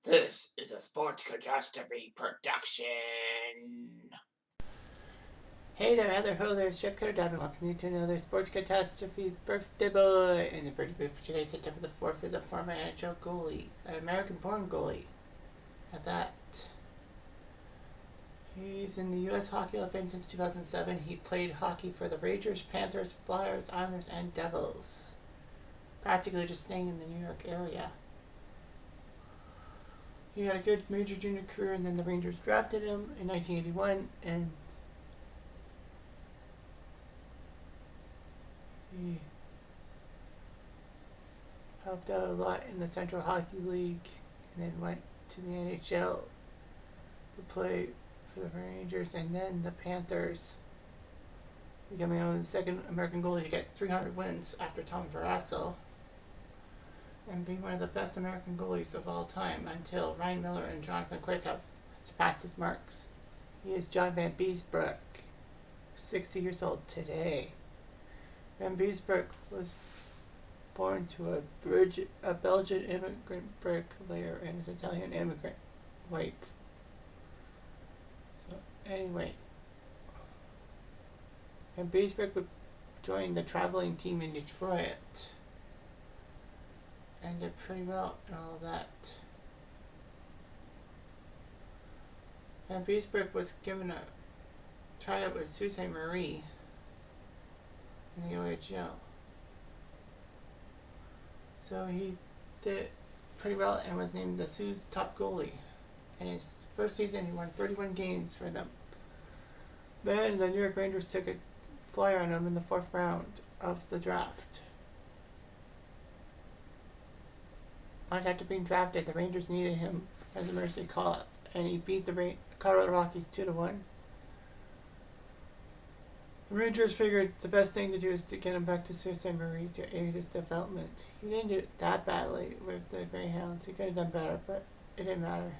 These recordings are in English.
This is a sports catastrophe production. Hey there, Heather Ho there, Sept4 and welcome you to another sports catastrophe birthday boy. And the birthday boy for today, September the 4th, is a former NHL goalie, an American-born goalie. At that, he's in the U.S. Hockey Hall of Fame since 2007. He played hockey for the Rangers, Panthers, Flyers, Islanders, and Devils. Practically just staying in the New York area. He had a good major junior career, and then the Rangers drafted him in 1981, and he helped out a lot in the Central Hockey League, and then went to the NHL to play for the Rangers and then the Panthers, becoming only the second American goalie to get 300 wins after Tom Barrasso, and being one of the best American goalies of all time until Ryan Miller and Jonathan Quick have surpassed his marks. He is John Vanbiesbrouck, 60 years old today. Vanbiesbrouck was born to a Belgian immigrant bricklayer and his Italian immigrant wife. So anyway, Vanbiesbrouck would join the traveling team in Detroit and did pretty well and all that. Vanbiesbrouck was given a tryout with Sault Ste. Marie in the OHL. So he did pretty well and was named the Sault's top goalie. In his first season, he won 31 games for them. Then the New York Rangers took a flyer on him in the 4th round of the draft. Months after being drafted, the Rangers needed him as a emergency call-up, and he beat the Colorado Rockies 2-1. The Rangers figured the best thing to do is to get him back to Sault Ste. Marie to aid his development. He didn't do it that badly with the Greyhounds. He could have done better, but it didn't matter.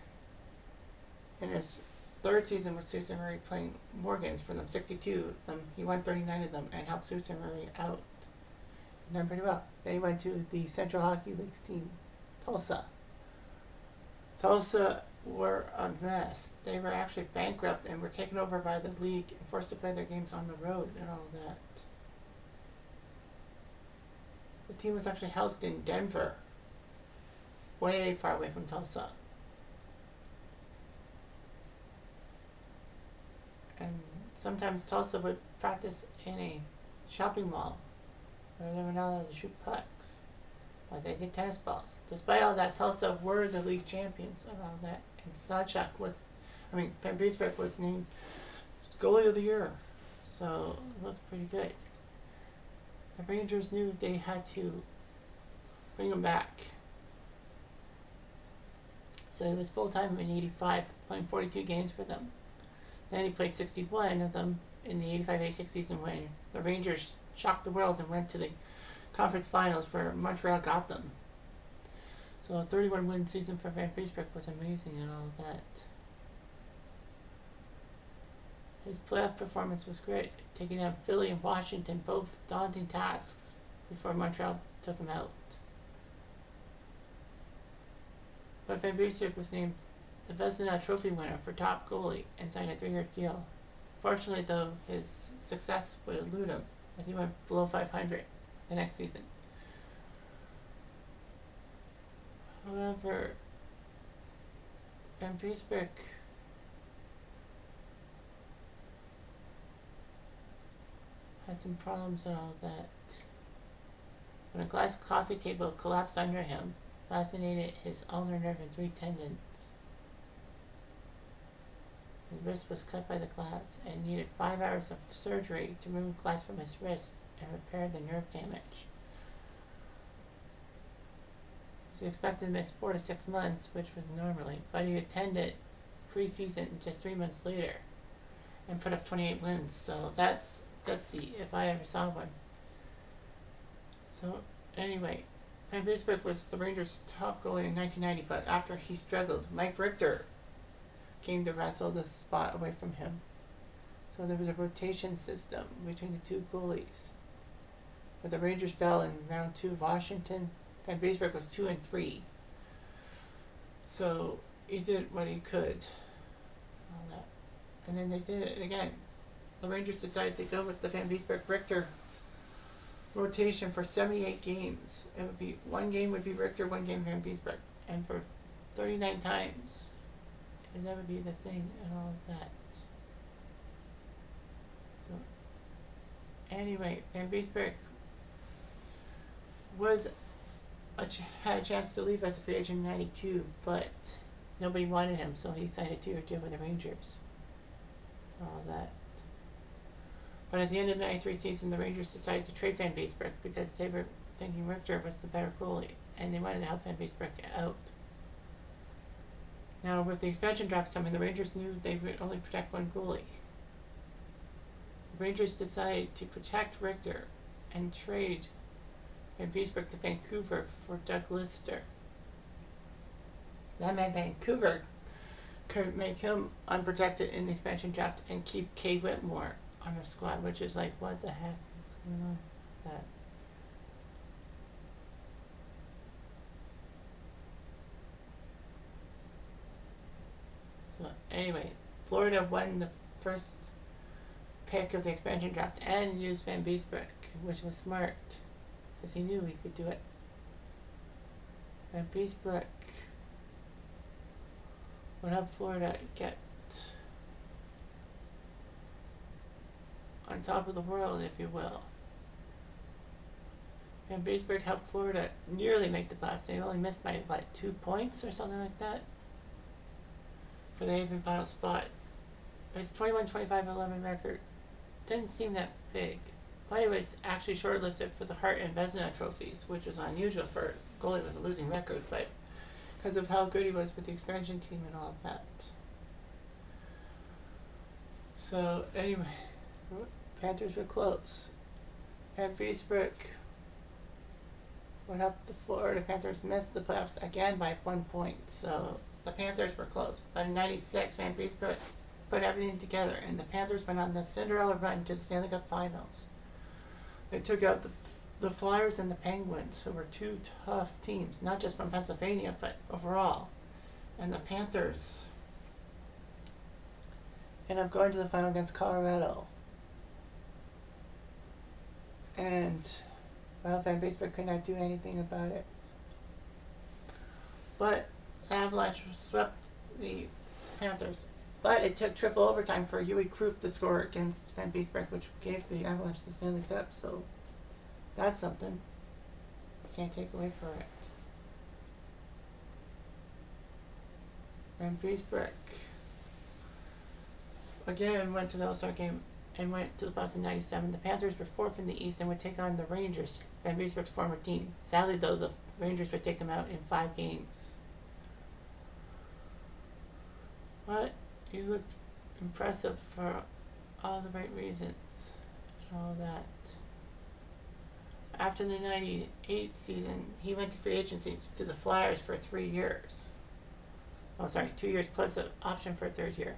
In his 3rd season with Sault Ste. Marie, playing more games for them, 62 of them, he won 39 of them and helped Sault Ste. Marie out. He done pretty well. Then he went to the Central Hockey League's team, Tulsa. Tulsa were a mess. They were actually bankrupt and were taken over by the league and forced to play their games on the road and all that. The team was actually housed in Denver, way far away from Tulsa. And sometimes Tulsa would practice in a shopping mall where they were not allowed to shoot pucks. But they did tennis balls. Despite all that, Tulsa were the league champions of all that. And Vanbiesbrouck was named goalie of the year. So it looked pretty good. The Rangers knew they had to bring him back. So he was full-time in 85, playing 42 games for them. Then he played 61 of them in the 85-86 season when the Rangers shocked the world and went to the conference finals where Montreal got them. So a 31-win season for Vanbiesbrouck was amazing and all that. His playoff performance was great, taking out Philly and Washington, both daunting tasks, before Montreal took him out. But Vanbiesbrouck was named the Vezina Trophy winner for top goalie and signed a 3-year deal. Fortunately, though, his success would elude him as he went below 500 the next season. However, Vanbiesbrouck had some problems and all that. When a glass coffee table collapsed under him, lacerated his ulnar nerve and 3 tendons. His wrist was cut by the glass and needed 5 hours of surgery to remove glass from his wrist and repair the nerve damage. He was expected to miss 4 to 6 months, which was normally, but he attended preseason just 3 months later and put up 28 wins. So that's gutsy if I ever saw one. So anyway, Vanbiesbrouck was the Rangers' top goalie in 1990, but after he struggled, Mike Richter came to wrestle the spot away from him. So there was a rotation system between the two goalies. But the Rangers fell in round 2. Washington, Vanbiesbrouck was 2-3. So he did what he could. All that. And then they did it again. The Rangers decided to go with the Vanbiesbrouck Richter rotation for 78 games. It would be one game would be Richter, one game Vanbiesbrouck, and for 39 times. And that would be the thing and all of that. So anyway, Vanbiesbrouck had a chance to leave as a free agent in '92, but nobody wanted him, so he signed a 2-year deal with the Rangers. All that. But at the end of the '93 season, the Rangers decided to trade Vanbiesbrouck because they were thinking Richter was the better goalie, and they wanted to help Vanbiesbrouck out. Now, with the expansion draft coming, the Rangers knew they would only protect one goalie. The Rangers decided to protect Richter and trade Vanbiesbrouck to Vancouver for Doug Lister. That meant Vancouver could make him unprotected in the expansion draft and keep Kay Whitmore on their squad, which is like, what the heck is going on with that? So anyway, Florida won the first pick of the expansion draft and used Vanbiesbrouck, which was smart because he knew he could do it. Vanbiesbrouck would help Florida get on top of the world, if you will. Vanbiesbrouck helped Florida nearly make the playoffs. They only missed by, what, 2 points or something like that for the even final spot. His 21-25-11 record didn't seem that big, but he was actually shortlisted for the Hart and Vezina trophies, which was unusual for a goalie with a losing record, but because of how good he was with the expansion team and all of that. So anyway, Panthers were close. Vanbiesbrouck would help the Florida Panthers miss the playoffs again by 1 point. So the Panthers were close. But in '96, Vanbiesbrouck put everything together, and the Panthers went on the Cinderella run to the Stanley Cup Finals. They took out the Flyers and the Penguins, who were two tough teams, not just from Pennsylvania, but overall. And the Panthers ended up going to the final against Colorado. And, well, Vanbiesbrouck could not do anything about it. But the Avalanche swept the Panthers. But it took triple overtime for Huey Krupp to score against Vanbiesbrouck, which gave the Avalanche the Stanley Cup. So that's something you can't take away from it. Vanbiesbrouck again went to the All-Star game and went to the playoffs in '97. The Panthers were fourth in the East and would take on the Rangers, Vanbiesbrouck's former team. Sadly, though, the Rangers would take them out in 5 games. But he looked impressive for all the right reasons and all that. After the '98 season, he went to free agency to the Flyers for 3 years. Oh, sorry, 2 years plus an option for a 3rd year.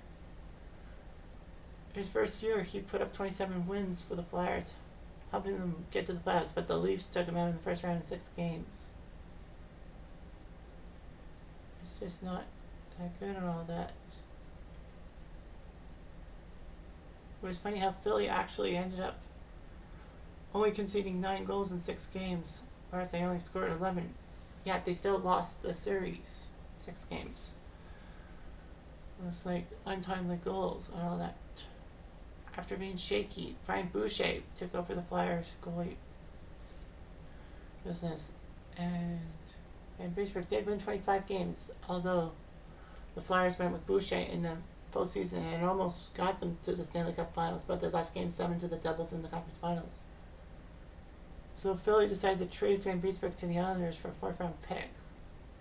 His first year, he put up 27 wins for the Flyers, helping them get to the playoffs, but the Leafs took him out in the first round in 6 games. It's just not that good and all that. It was funny how Philly actually ended up only conceding 9 goals in 6 games, whereas they only scored 11. Yet they still lost the series, 6 games. It was like untimely goals and all that. After being shaky, Brian Boucher took over the Flyers goalie business, and Vanbiesbrouck did win 25 games, although the Flyers went with Boucher in the postseason and almost got them to the Stanley Cup Finals, but they lost Game 7 to the Devils in the Conference Finals. So Philly decided to trade Vanbiesbrouck to the Islanders for a 4th-round pick,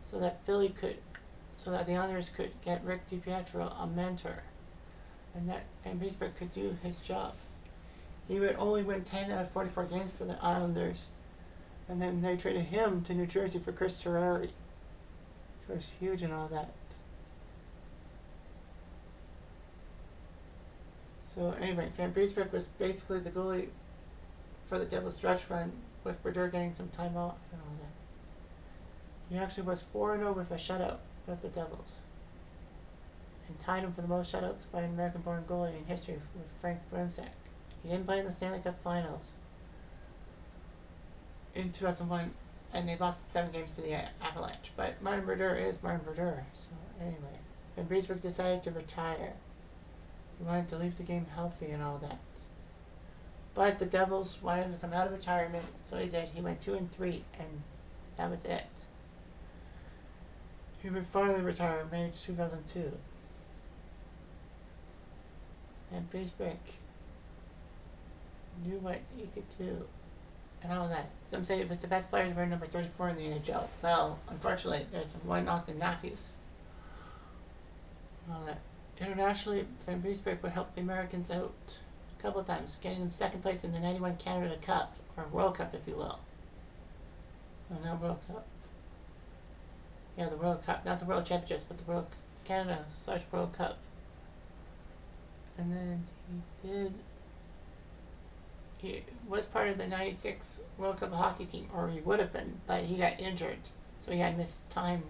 so that the Islanders could get Rick DiPietro a mentor, and that Vanbiesbrouck could do his job. He would only win 10 out of 44 games for the Islanders, and then they traded him to New Jersey for Chris Terrari, which was huge and all that. So anyway, Vanbiesbrouck was basically the goalie for the Devils' stretch run, with Brodeur getting some time off and all that. He actually was 4-0 with a shutout about the Devils. And tied him for the most shutouts by an American-born goalie in history with Frank Bremsack. He didn't play in the Stanley Cup Finals in 2001, and they lost 7 games to the Avalanche. But Martin Brodeur is Martin Brodeur. So anyway, Vanbiesbrouck decided to retire. He wanted to leave the game healthy and all that. But the Devils wanted him to come out of retirement, so he did. He went 2-3, and that was it. He would finally retire in May 2002. And Vanbiesbrouck knew what he could do and all that. Some say he was the best player to wear number 34 in the NHL. Well, unfortunately, there's one Austin Matthews. And all that. Internationally, Vanbiesbrouck would help the Americans out a couple of times, getting them second place in the 91 Canada Cup, or World Cup, if you will. No, not World Cup. Yeah, the World Cup, not the World Championships, but the World Canada/World Cup. And then he was part of the 96 World Cup hockey team, or he would have been, but he got injured, so he had missed time.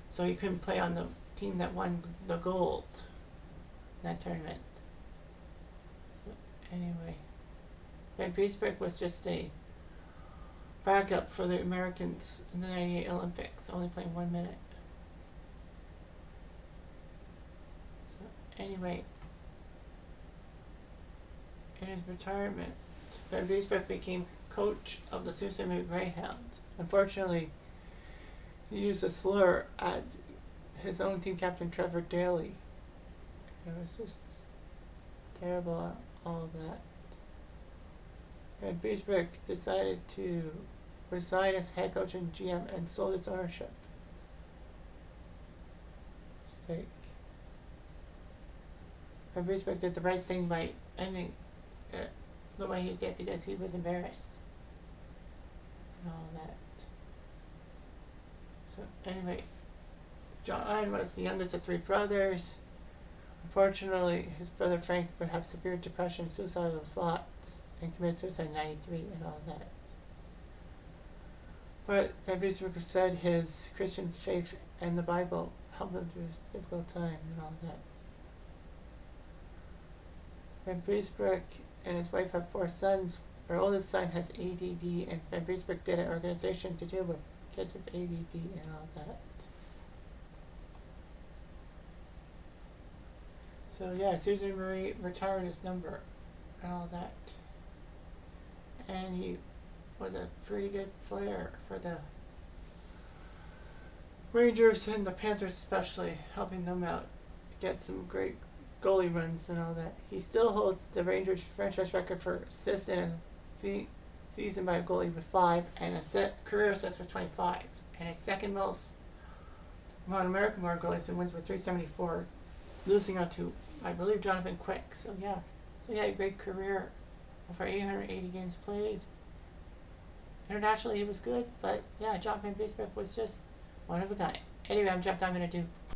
So he couldn't play on the team that won the gold in that tournament. So anyway, Vanbiesbrouck was just a backup for the Americans in the 98 Olympics, only playing 1 minute. So anyway, in his retirement, Vanbiesbrouck became coach of the Sault Ste. Marie Greyhounds. Unfortunately, he used a slur at his own team captain Trevor Daley. It was just terrible, all that. Vanbiesbrouck decided to resign as head coach and GM and sold his ownership stake. Vanbiesbrouck did the right thing by ending it the way he did because he was embarrassed and all that. So anyway, John was the youngest of 3 brothers. Unfortunately, his brother Frank would have severe depression, suicidal thoughts, and committed suicide in 93 and all that. But Vanbiesbrouck said his Christian faith and the Bible helped him through a difficult time and all that. Vanbiesbrouck and his wife have 4 sons. Her oldest son has ADD, and Vanbiesbrouck did an organization to deal with kids with ADD and all that. So yeah, Susan Marie retired his number and all that. And he was a pretty good player for the Rangers and the Panthers especially, helping them out get some great goalie runs and all that. He still holds the Rangers franchise record for assists in a season by a goalie with 5, and career assists with 25. And his second most among American-born goalies and wins with 374, losing out to, I believe, Jonathan Quick. So yeah, so he had a great career over 880 games played. Internationally, he was good, but yeah, John Vanbiesbrouck was just one of a kind. Anyway, I'm Jeff Diamond.